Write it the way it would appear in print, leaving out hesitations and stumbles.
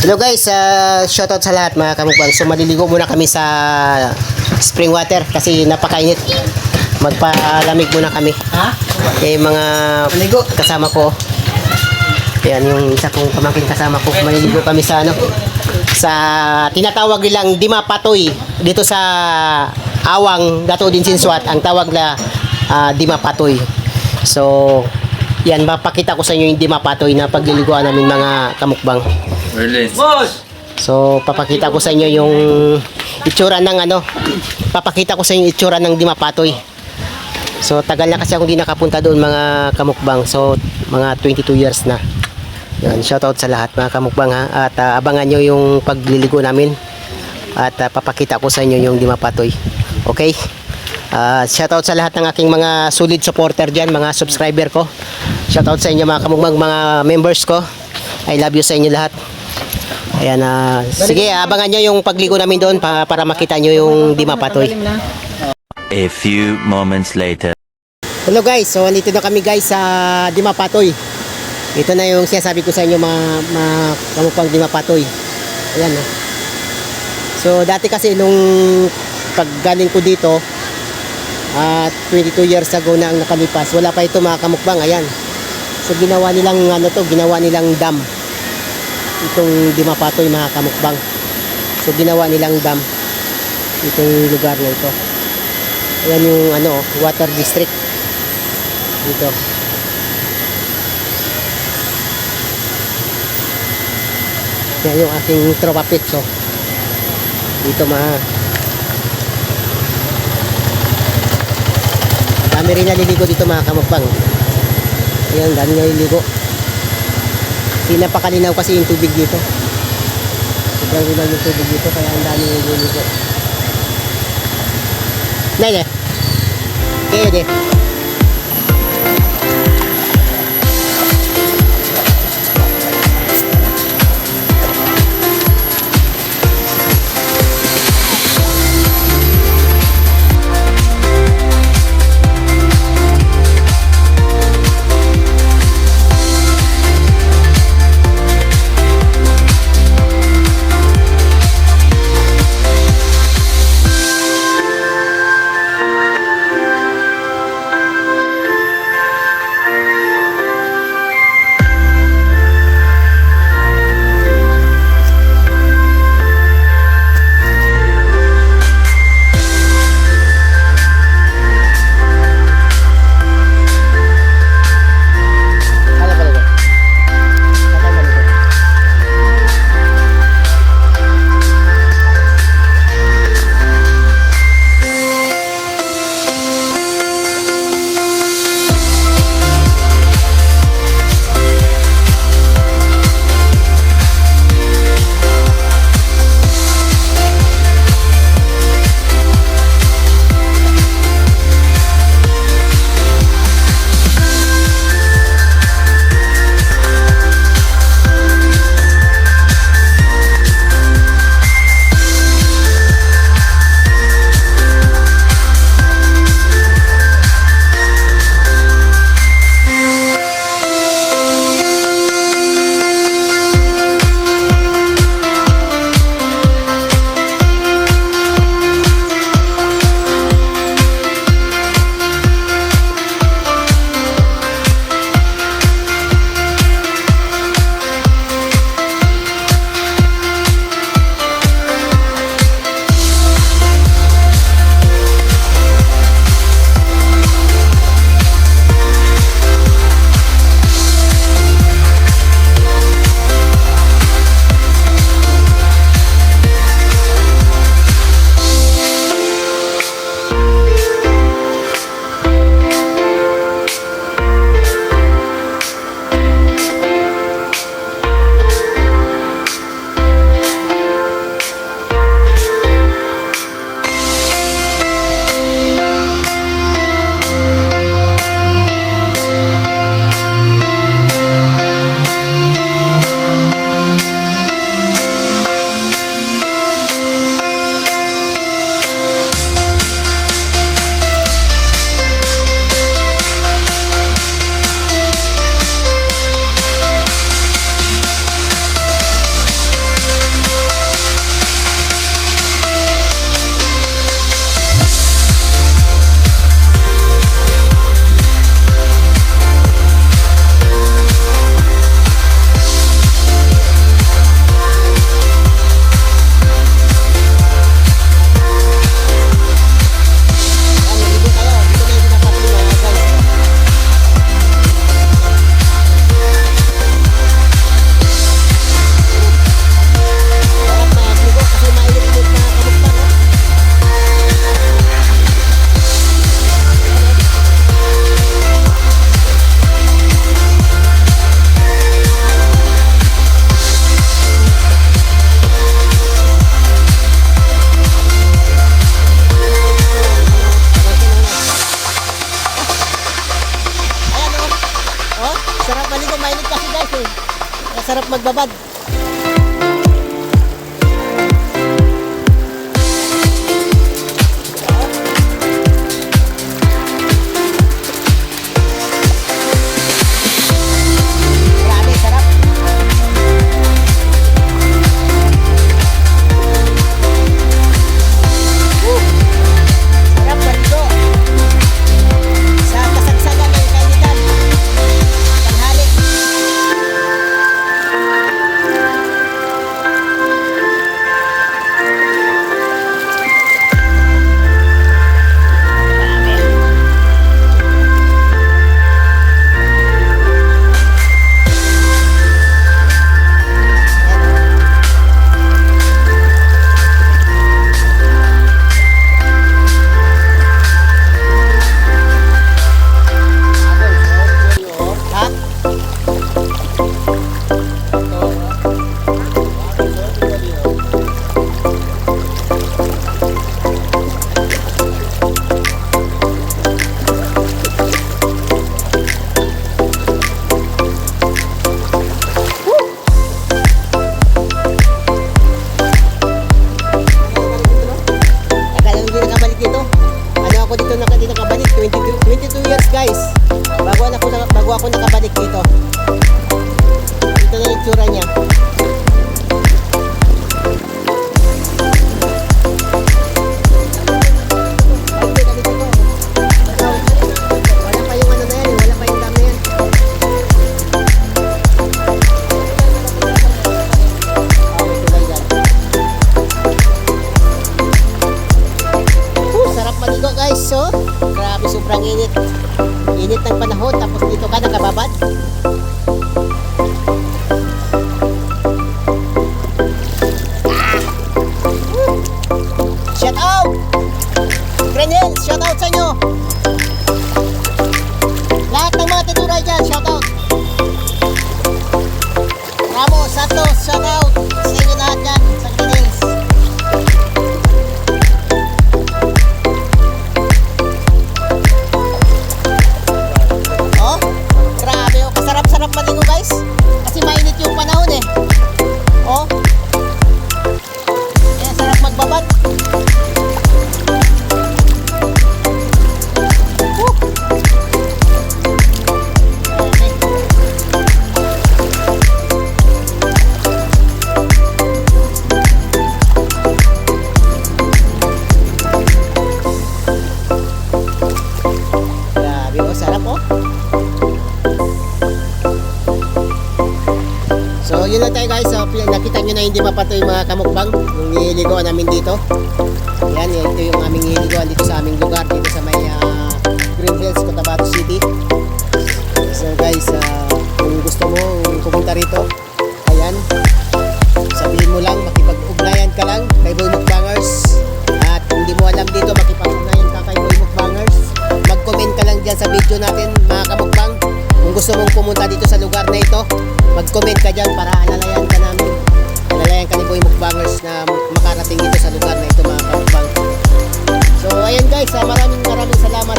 Hello guys, shoutout sa lahat mga kamukbang. So maliligo muna kami sa spring water kasi napakainit. Magpalamig muna kami. Mga kasama ko. Yan yung isa kong pamangkin kasama ko. Maliligo kami sa sa tinatawag nilang Dima Patoy dito sa Awang, Dato din Sinsuat. Ang tawag na Dima Patoy. So yan, mapakita ko sa inyo yung Dima Patoy na pagliliguan namin mga kamukbang. So, papakita ko sa inyo yung itsura ng papakita ko sa inyo yung itsura ng Dima Patoy. So, tagal na kasi ako hindi nakapunta doon mga kamukbang. So, mga 22 years na. Yan, shoutout sa lahat mga kamukbang ha. At abangan nyo yung pagliligo namin. At papakita ko sa inyo yung Dima Patoy. Okay? Shoutout sa lahat ng aking mga solid supporter dyan, mga subscriber ko. Shoutout sa inyo mga kamukbang, mga members ko. I love you sa inyo lahat. Ayan, sige, abangan nyo yung pagligo namin doon para makita nyo yung Dima Patoy. A few moments later. Hello guys, so andito na kami guys sa Dima Patoy. Ito na yung sinasabi ko sa inyo mga kamukbang Dima Patoy. Ayan So dati kasi nung paggaling ko dito 22 years ago na ang nakalipas, wala pa ito mga kamukbang. Ayan. So ginawa nilang ginawa nilang dam. Itong Dima Patoy mga kamukbang. So ginawa nilang dam itong lugar na ito. Ayan yung water district dito. Yan yung aking tropa pit. So dito dami rin naliligo dito mga kamukbang. Ayan, dami naliligo. Napakalinaw kasi yung tubig dito. Sobrang linaw yung tubig dito kaya ang dami naliligo. Nene. Kaya magbabad. Grabe, sarap. Sarap maligo. Sa kasagsagan ng kainitan. Tanghali. Ha? Tagal lang hindi nakabalik dito. Ano ako dito hindi nakabalik? 22 years guys. Bago ako nakabalik dito. Ito na yung itsura niya. Hindi ka dito. Wala pa yung ano na yan. Wala pa yung dam na yan. Sarap maligo guys. So, grabe sobrang init. Init ng panahon tapos dito ka nakababad. Shout out! Green Hills, shout out sa inyo! Lahat ng mga tituray dyan, shout out! Ramos, Santos, shout out sa inyo lahat dyan sa Green Hills. Oh, grabe oh, kasarap-sarap maligo guys. Kasi mainit yung panahon eh. Oh. Kaya sarap magbabad. Grabe oh, sarap oh. So yun lang tayo guys. So, nakita nyo na hindi mapatoy mga kamukbang yung nililigoan namin dito. Yan, ito yung aming nililigoan dito sa aming lugar dito sa may Green Hills, Cotabato City. So guys, kung gusto mo pumunta rito, ayan, sabihin mo lang, makipag-ugnayan ka lang kay Boy Mukbangers. At kung hindi mo alam dito, makipag-ugnayan ka kay Boy Mukbangers. Mag-comment ka lang dyan sa video natin mga kamukbang. Kung gusto mong pumunta dito sa lugar na ito, mag-comment ka dyan para alalayan ka namin. Alalayan ka ni Boy Mukbangers na makarating dito sa lugar na ito mga kamukbang. So ayan guys, maraming salamat